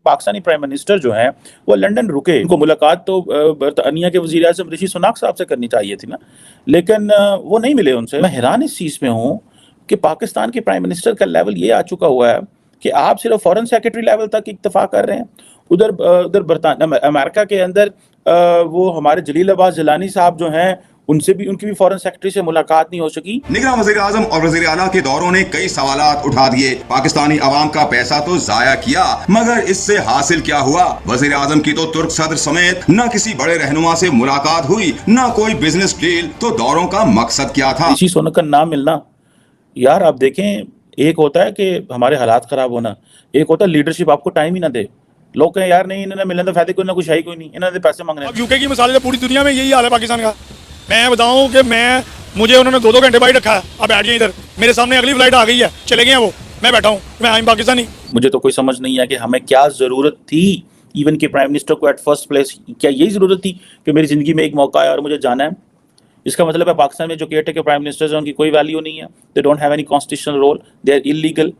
Pakistani prime minister जो हैं वो लंदन रुके, उनको मुलाकात तो बरतानिया के वज़ीर आज़म ऋषि सुनक साहब से करनी चाहिए थी ना, लेकिन वो नहीं मिले उनसे। मैं हैरान इस चीज़ में हूँ कि पाकिस्तान के प्राइम मिनिस्टर का लेवल ये आ चुका हुआ है कि आप सिर्फ फॉरेन सेक्रेटरी लेवल तक इत्तेफाक कर रहे हैं। उधर अमेरिका के अंदर वो हमारे जलील अब्बास जिलानी साहब जो हैं उनकी भी फॉरेन सेक्रेटरी से मुलाकात नहीं हो सकी। निगरान वज़ीर आज़म और वज़ीर आला के दौरों ने कई सवालात उठा दिए। पाकिस्तानी अवाम का पैसा तो जाया किया, मगर इससे हासिल क्या हुआ? वज़ीर आज़म की तो तुर्क सदर समेत न किसी बड़े रहनुमा से मुलाकात हुई, न कोई बिजनेस डील। तो दौरों का मकसद क्या था? ऋषि सुनक का नाम मिलना, यार आप देखें, एक होता है कि हमारे हालात खराब होना, एक होता है लीडरशिप आपको टाइम ही ना दे। लोग कहें यार नहीं इन्होंने मिलने तो फायदे कोई ना कुछ है ही कोई नहीं, इन्होंने पैसे मांग रहे हैं। अब यूके की मिसाल है, पूरी दुनिया में यही हाल है पाकिस्तान का। मैं बताऊं कि मुझे उन्होंने 2-2 घंटे बाहर रखा है, अब बैठ गए इधर, मेरे सामने अगली फ्लाइट आ गई है, चले गए हैं वो, मैं बैठा हूँ, मैं आई पाकिस्तानी। मुझे तो कोई समझ नहीं है कि हमें क्या ज़रूरत थी इवन के प्राइम मिनिस्टर को एट फर्स्ट प्लेस। क्या यही ज़रूरत थी कि मेरी ज़िंदगी में एक मौका है और मुझे जाना है? इसका मतलब है पाकिस्तान में जो केयरटेकर प्राइम मिनिस्टर्स हैं उनकी कोई वैल्यू नहीं है, they don't have any constitutional role, they are illegal.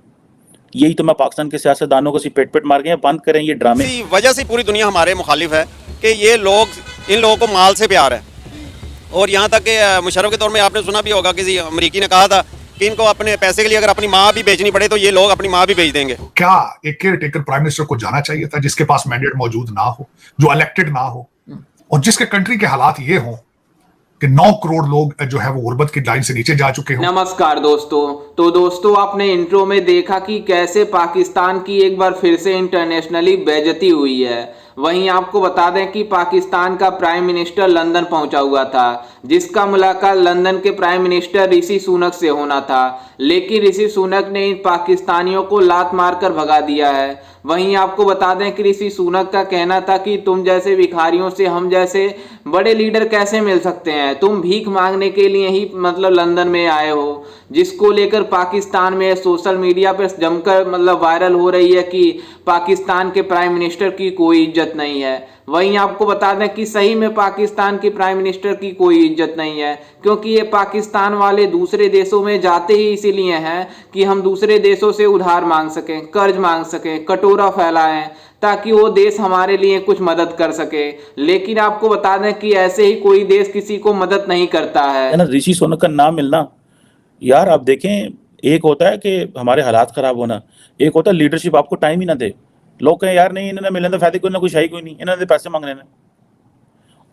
यही तो मैं पाकिस्तान के सियासतदानों को पेट पेट मार गए हैं, बंद करें ये ड्रामे। इसी वजह से पूरी दुनिया हमारे मुखालिफ है कि ये लोग, इन लोगों को माल से प्यार है। और यहाँ तक कि मुशर्रफ के दौर में आपने सुना भी होगा, किसी अमरीकी ने कहा था कि इनको अपने पैसे के लिए अगर अपनी माँ भी बेचनी पड़े तो ये लोग अपनी माँ भी बेच देंगे। क्या एक केयर टेकर प्राइम मिनिस्टर को जाना चाहिए था जिसके पास मैंडेट मौजूद ना हो, जो इलेक्टेड ना हो, और जिसके कंट्री के हालात ये हों कि 9 करोड़ लोग जो है वो गुर्बत की लाइन से नीचे जा चुके हैं। नमस्कार दोस्तों। तो दोस्तों, आपने इंट्रो में देखा कि कैसे पाकिस्तान की एक बार फिर से इंटरनेशनली बेइज्जती हुई है। वहीं आपको बता दें कि पाकिस्तान का प्राइम मिनिस्टर लंदन पहुंचा हुआ था, जिसका मुलाकात लंदन के प्राइम मिनिस्टर ऋषि सुनक से होना था, लेकिन ऋषि सुनक ने इन पाकिस्तानियों को लात मारकर भगा दिया है। वहीं आपको बता दें कि ऋषि सुनक का कहना था कि तुम जैसे भिखारियों से हम जैसे बड़े लीडर कैसे मिल सकते हैं, तुम भीख मांगने के लिए ही मतलब लंदन में आए हो, जिसको लेकर पाकिस्तान में सोशल मीडिया पर जमकर मतलब वायरल हो रही है कि पाकिस्तान के प्राइम मिनिस्टर की कोई इज्जत नहीं है। वहीं आपको बता दें कि सही में पाकिस्तान के प्राइम मिनिस्टर की कोई इज्जत नहीं है, क्योंकि ये पाकिस्तान वाले दूसरे देशों में जाते ही इसीलिए हैं कि हम दूसरे देशों से उधार मांग सकें, कर्ज मांग सकें, कटोरा फैलाएं, ताकि वो देश हमारे लिए कुछ मदद कर सके। लेकिन आपको बता दें कि ऐसे ही कोई देश किसी को मदद नहीं करता है ना। ऋषि सुनक का नाम मिलना, यार आप देखें, एक होता है कि हमारे हालात खराब होना, एक होता है लीडरशिप आपको टाइम ही ना दे। लोग कहें यार नहीं इन्होंने मिलने तो फायदे कोई ना कुछ है ही कोई नहीं, इन्होंने पैसे मांग रहे हैं।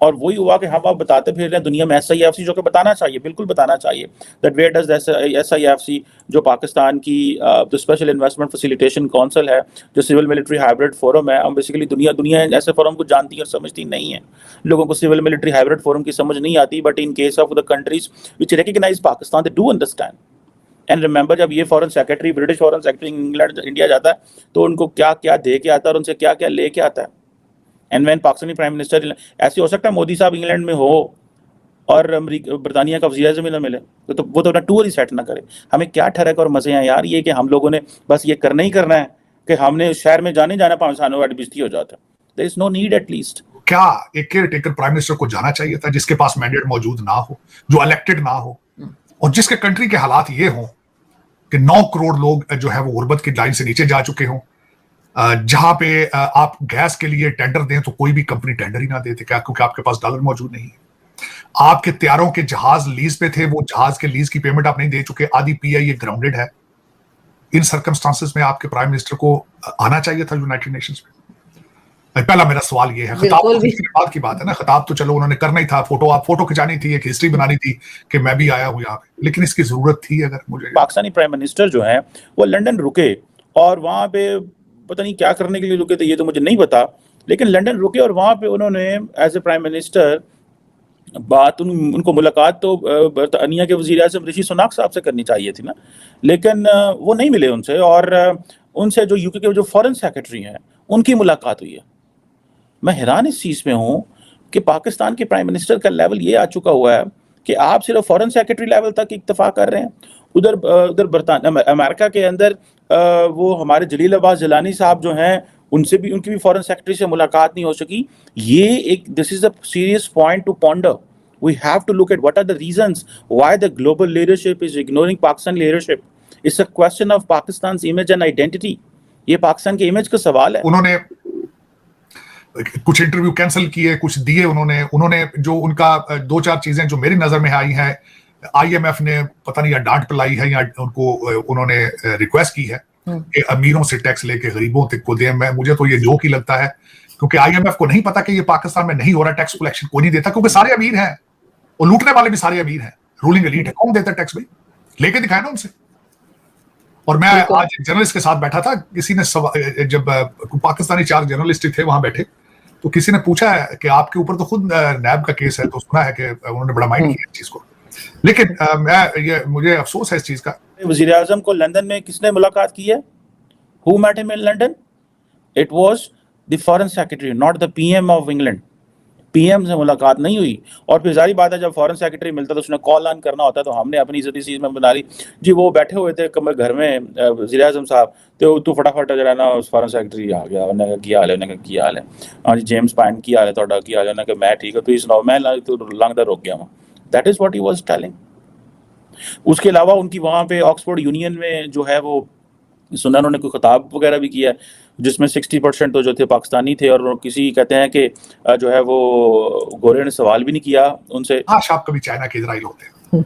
और वही हुआ कि हम आप बताते फिर रहे हैं दुनिया में SIFC, जो कि बताना चाहिए, बिल्कुल बताना चाहिए दैट वेयर डज SIFC, जो पाकिस्तान की जो स्पेशल इन्वेस्टमेंट फैसिलिटेशन काउंसिल है, जो सिविल मिलिट्री हाइब्रिड फोरम है। हम बेसिकली दुनिया ऐसे फोरम को जानती है और समझती नहीं है। लोगों को सिविल मिलिट्री हाइब्रिड फोरम की समझ नहीं आती, but in case of the countries which recognise Pakistan they do understand. And remember, जब ये foreign secretary, British foreign secretary England India जाता है तो उनको क्या क्या दे के आता है और उनसे क्या क्या ले के आता है। And when Pakistani prime minister, ऐसे हो सकता है मोदी साहब इंग्लैंड में हो और बरतानिया का वज़ीर आज़म ही ना मिले, तो वो तो अपना टूर ही सेट ना करे। हमें क्या ठहरक और मजे हैं यार, ये कि हम लोगों ने बस ये करना ही करना है कि हमने शहर में जाना पाकिस्तानों वाली बिजती हो जाता है। There is no need at least. क्या एक केयर टेकर प्राइम मिनिस्टर को जाना चाहिए था जिसके पास मैंडेट मौजूद ना हो, जो इलेक्टेड ना हो, और जिसके कंट्री के हालात ये हों कि 9 करोड़ लोग जो है वो गुर्बत की लाइन से नीचे जा चुके हों, जहां पे आप गैस के लिए टेंडर दें तो कोई भी कंपनी टेंडर ही ना देते, क्या? क्योंकि आपके पास डॉलर मौजूद नहीं है। आपके तैयारों के जहाज लीज पे थे, वो जहाज के लीज की पेमेंट आप नहीं दे चुके, आधी PIA ग्राउंडेड है। इन सर्कमस्टांसेस में आपके प्राइम मिनिस्टर को आना चाहिए था यूनाइटेड नेशंस में। पहला मेरा सवाल ये है। खिताब तो बात की बात है ना, खिताब तो चलो उन्होंने करना ही था, फोटो खिंचानी थी, एक हिस्ट्री बनानी थी कि मैं भी आया हूं यहाँ पे, लेकिन इसकी जरूरत थी? अगर मुझे पाकिस्तानी प्राइम मिनिस्टर जो है वो लंदन रुके और वहां पे पता नहीं क्या करने के लिए रुके थे, ये तो मुझे नहीं पता, लेकिन लंदन रुके और वहां पे उन्होंने एज ए प्राइम मिनिस्टर उनको मुलाकात तो बरतानिया के वज़ीर आज़म ऋषि सुनक साहब से करनी चाहिए थी ना, लेकिन वो नहीं मिले उनसे। और उनसे जो यूके के जो फॉरेन सेक्रेटरी हैं उनकी मुलाकात हुई है। मैं हैरान इस चीज़ में हूँ कि पाकिस्तान के प्राइम मिनिस्टर का लेवल ये आ चुका हुआ है कि आप सिर्फ फॉरेन सेक्रेटरी लेवल तक इत्तेफाक कर रहे हैं। उधर अमेरिका के अंदर वो हमारे जलील अब्बास जिलानी साहब जो हैं उनकी भी फॉरेन सेक्रेटरी से मुलाकात नहीं हो सकी। ये एक this is a serious point to ponder. We have to look at what are the reasons why the global leadership is ignoring Pakistan leadership. It's a question of Pakistan image and identity. ये पाकिस्तान के image का सवाल है। उन्होंने कुछ interview cancel किए, कुछ दिए उन्होंने जो उनका 2-4 चीजें जो मेरी नजर में आई हैं, IMF ने पता नहीं या डांट पिलाई है या उनको उन्होंने रिक्वेस्ट की है कि अमीरों से टैक्स लेके गरीबों तक को दें। मुझे तो ये जोक ही लगता है, क्योंकि IMF को नहीं पता कि ये पाकिस्तान में नहीं हो रहा टैक्स कलेक्शन, कोई नहीं देता, क्योंकि सारे अमीर हैं और लूटने वाले भी सारे अमीर हैं, रूलिंग एलीट है, कौन देता टैक्स भाई? लेके दिखाए ना उनसे। और मैं आज एक जर्नलिस्ट के साथ बैठा था, किसी ने जब पाकिस्तानी 4 जर्नलिस्ट थे वहां बैठे, तो किसी ने पूछा है कि आपके ऊपर तो खुद नैब का केस है, तो सुना है कि उन्होंने बड़ा माइंड किया इस चीज को। लेकिन मुझे अफसोस है इस चीज का। वजीर आजम को लंदन में किसने मुलाकात की है? Who met him in London? It was the foreign secretary, not the PM of England. PM से मुलाकात नहीं हुई। और फिर जारी बात है, जब फॉरेन सेक्रेटरी मिलता तो उसने कॉल ऑन करना होता है, तो हमने अपनी इज्जत इस चीज़ में बना ली जी। वो बैठे हुए थे घर में वज़ीर आज़म साहब, तो तू फटाफट जरा ना उस फॉरेन सेक्रेटरी आ गया, उन्होंने कहा की हाल है, उन्होंने कहा की हाल है, हाँ जी जेम्स पाइन की हाल है, ਤੁਹਾਡਾ की हाल है, उन्होंने कहा मैं ठीक है, तो सुनाओ, मैं लंघदा रुक गया वहाँ। That is what he was telling. उसके अलावा उनकी वहाँ पे ऑक्सफोर्ड यूनियन में जो है वो सुना उन्होंने कोई खिताब वगैरह भी किया, जिसमें 60% तो जो थे पाकिस्तानी थे, और किसी कहते हैं कि जो है वो गोरे ने सवाल भी नहीं किया उनसे। हाँ, आप कभी चाइना के इजराइल होते हैं,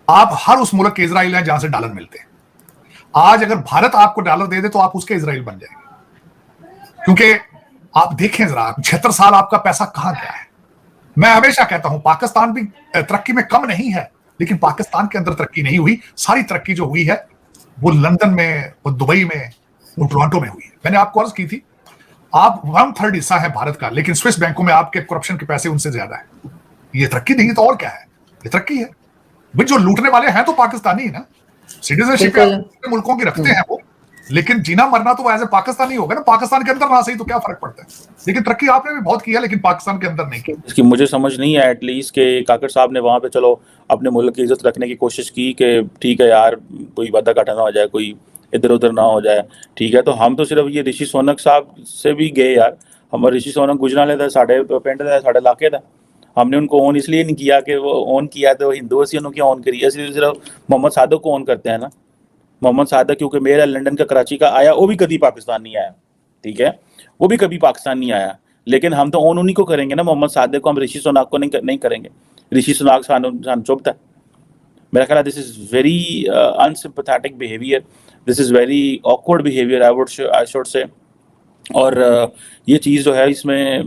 आप हर उस मुल्क के इजराइल हैं जहां से डॉलर मिलते हैं। आज अगर भारत आपको डॉलर दे दे तो आप उसके इजराइल बन जाएंगे, क्योंकि आप देखें जरा 76 साल आपका पैसा कहां गया है। मैं हमेशा कहता हूं पाकिस्तान भी तरक्की में कम नहीं है, लेकिन पाकिस्तान के अंदर तरक्की नहीं हुई। सारी तरक्की जो हुई है वो लंदन में, वो दुबई में, वो टोरंटो में हुई है। मैंने आपको अर्ज की थी, आप 1/3 हिस्सा है भारत का, लेकिन स्विस बैंकों में आपके करप्शन के पैसे उनसे ज्यादा है। ये तरक्की नहीं तो और क्या है? ये तरक्की है भाई। जो लूटने वाले हैं तो पाकिस्तानी ही ना, सिटीजनशिप मुल्कों की रखते हैं वो, लेकिन जीना मरना तो एज ए पाकिस्तानी होगा ना। पाकिस्तान के अंदर ना सही तो क्या फर्क पड़ता है? लेकिन तरक्की आपने भी बहुत किया, लेकिन पाकिस्तान के अंदर नहीं की। इसकी मुझे समझ नहीं है एटलीस्ट के काकर साहब ने वहाँ पे चलो अपने मुल्क की इज्जत रखने की कोशिश की कि ठीक है यार, कोई वादा घाटा ना हो जाए, कोई इधर उधर ना हो जाए, ठीक है। तो हम तो सिर्फ ये ऋषि सोनक साहब से भी गए यार। हमारे ऋषि सोनक गुजराले दा, साढ़े पिंड दा, साढ़े इलाके दा। हमने उनको ऑन इसलिए नहीं किया कि वो ऑन किया तो हिंदू असी उन्होंने क्यों ऑन करी, असली सिर्फ मोहम्मद सादक को ऑन करते हैं ना। मोहम्मद सादक क्योंकि मेरा लंदन का कराची का आया, वो भी कभी पाकिस्तान नहीं आया, ठीक है, वो भी कभी पाकिस्तान नहीं आया, लेकिन हम तो ऑन उन्हीं को करेंगे ना। मोहम्मद सादक को हम ऋषि सोनाक को नहीं करेंगे। ऋषि सोनाक सानू चुभता है। मेरा ख्याल है this is very unsympathetic behaviour, this is very awkward behaviour I should say. और ये चीज़ जो है इसमें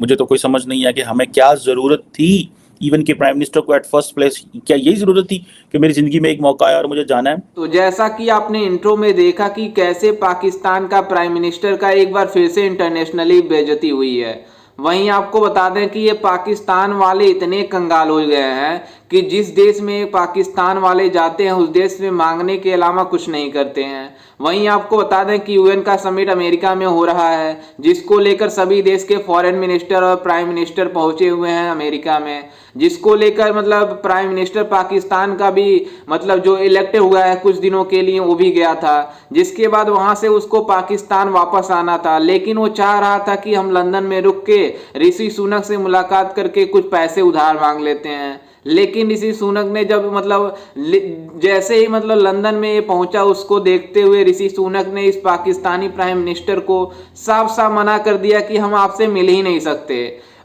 मुझे तो कोई समझ नहीं है कि हमें क्या ज़रूरत थी इवन के प्राइम मिनिस्टर को एट फर्स्ट प्लेस। क्या यही ज़रूरत थी कि मेरी ज़िंदगी में एक मौका है और मुझे जाना है? तो जैसा कि आपने इंट्रो में देखा कि कैसे पाकिस्तान का प्राइम मिनिस्टर का एक बार फिर से इंटरनेशनली बेइज्जती हुई है, वहीं आपको बता दें कि ये पाकिस्तान वाले इतने कंगाल हो गए हैं कि जिस देश में पाकिस्तान वाले जाते हैं उस देश में मांगने के अलावा कुछ नहीं करते हैं। वहीं आपको बता दें कि UN का समिट अमेरिका में हो रहा है, जिसको लेकर सभी देश के फॉरेन मिनिस्टर और प्राइम मिनिस्टर पहुंचे हुए हैं अमेरिका में, जिसको लेकर मतलब प्राइम मिनिस्टर पाकिस्तान का भी मतलब जो इलेक्ट हुआ है कुछ दिनों के लिए वो भी गया था, जिसके बाद वहां से उसको पाकिस्तान वापस आना था। लेकिन वो चाह रहा था कि हम लंदन में रुक के ऋषि सुनक से मुलाकात करके कुछ पैसे उधार मांग लेते हैं। लेकिन ऋषि सुनक ने जब मतलब जैसे ही मतलब लंदन में ये पहुंचा, उसको देखते हुए ऋषि सुनक ने इस पाकिस्तानी प्राइम मिनिस्टर को साफ साफ मना कर दिया कि हम आपसे मिल ही नहीं सकते।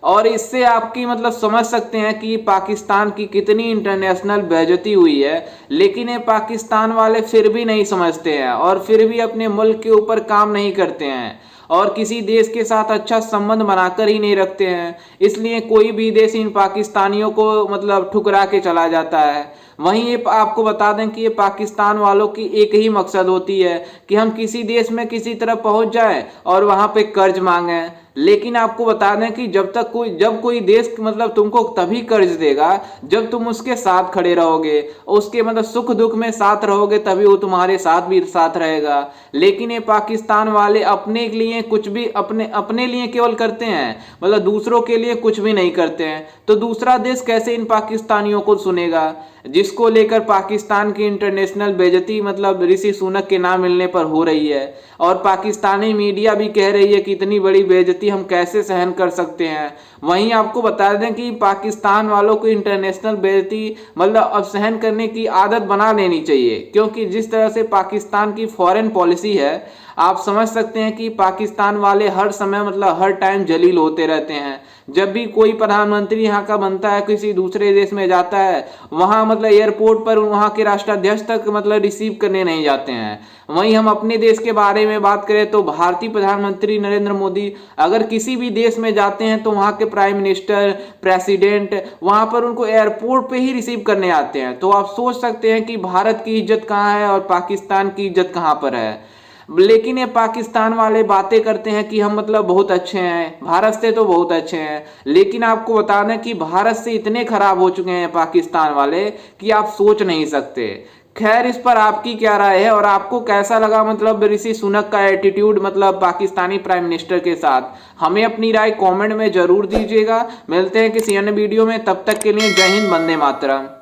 और इससे आपकी मतलब समझ सकते हैं कि पाकिस्तान की कितनी इंटरनेशनल बेइज्जती हुई है। लेकिन ये पाकिस्तान वाले फिर भी नहीं समझते हैं और फिर भी अपने मुल्क के ऊपर काम नहीं करते हैं और किसी देश के साथ अच्छा संबंध बनाकर ही नहीं रखते हैं। इसलिए कोई भी देश इन पाकिस्तानियों को मतलब ठुकरा के चला जाता है। वहीं ये आपको बता दें कि ये पाकिस्तान वालों की एक ही मकसद होती है कि हम किसी देश में किसी तरह पहुंच जाएं और वहां पे कर्ज मांगें। लेकिन आपको बता दें कि जब कोई देश मतलब तुमको तभी कर्ज देगा जब तुम उसके साथ खड़े रहोगे, उसके मतलब सुख दुख में साथ रहोगे, तभी वो तुम्हारे साथ भी साथ रहेगा। लेकिन ये पाकिस्तान वाले अपने लिए कुछ भी अपने लिए केवल करते हैं, मतलब दूसरों के लिए कुछ भी नहीं करते हैं। तो दूसरा देश कैसे इन पाकिस्तानियों को सुनेगा, जिसको लेकर पाकिस्तान की इंटरनेशनल बेइज्जती मतलब ऋषि सुनक के नाम मिलने पर हो रही है। और पाकिस्तानी मीडिया भी कह रही है कि इतनी बड़ी बेइज्जती हम कैसे सहन कर सकते हैं। वहीं आपको बता दें कि पाकिस्तान वालों को इंटरनेशनल बेइज्जती मतलब अब सहन करने की आदत बना लेनी चाहिए, क्योंकि जिस तरह से पाकिस्तान की फॉरेन पॉलिसी है, आप समझ सकते हैं कि पाकिस्तान वाले हर समय मतलब हर टाइम जलील होते रहते हैं। जब भी कोई प्रधानमंत्री यहाँ का बनता है, किसी दूसरे देश में जाता है, वहाँ मतलब एयरपोर्ट पर वहाँ के राष्ट्राध्यक्ष तक मतलब रिसीव करने नहीं जाते हैं। वहीं हम अपने देश के बारे में बात करें तो भारतीय प्रधानमंत्री नरेंद्र मोदी अगर किसी भी देश में जाते हैं तो वहाँ के प्राइम मिनिस्टर, प्रेसिडेंट वहाँ पर उनको एयरपोर्ट पे ही रिसीव करने आते हैं। तो आप सोच सकते हैं कि भारत की इज्जत कहाँ है और पाकिस्तान की इज्जत कहाँ पर है। लेकिन ये पाकिस्तान वाले बातें करते हैं कि हम मतलब बहुत अच्छे हैं, भारत से तो बहुत अच्छे हैं, लेकिन आपको बता दें कि भारत से इतने खराब हो चुके हैं पाकिस्तान वाले कि आप सोच नहीं सकते। खैर, इस पर आपकी क्या राय है और आपको कैसा लगा मतलब ऋषि सुनक का एटीट्यूड मतलब पाकिस्तानी प्राइम मिनिस्टर के साथ? हमें अपनी राय कमेंट में जरूर दीजिएगा। मिलते हैं किसी अन्य वीडियो में, तब तक के लिए जय हिंद, वंदे मातरम।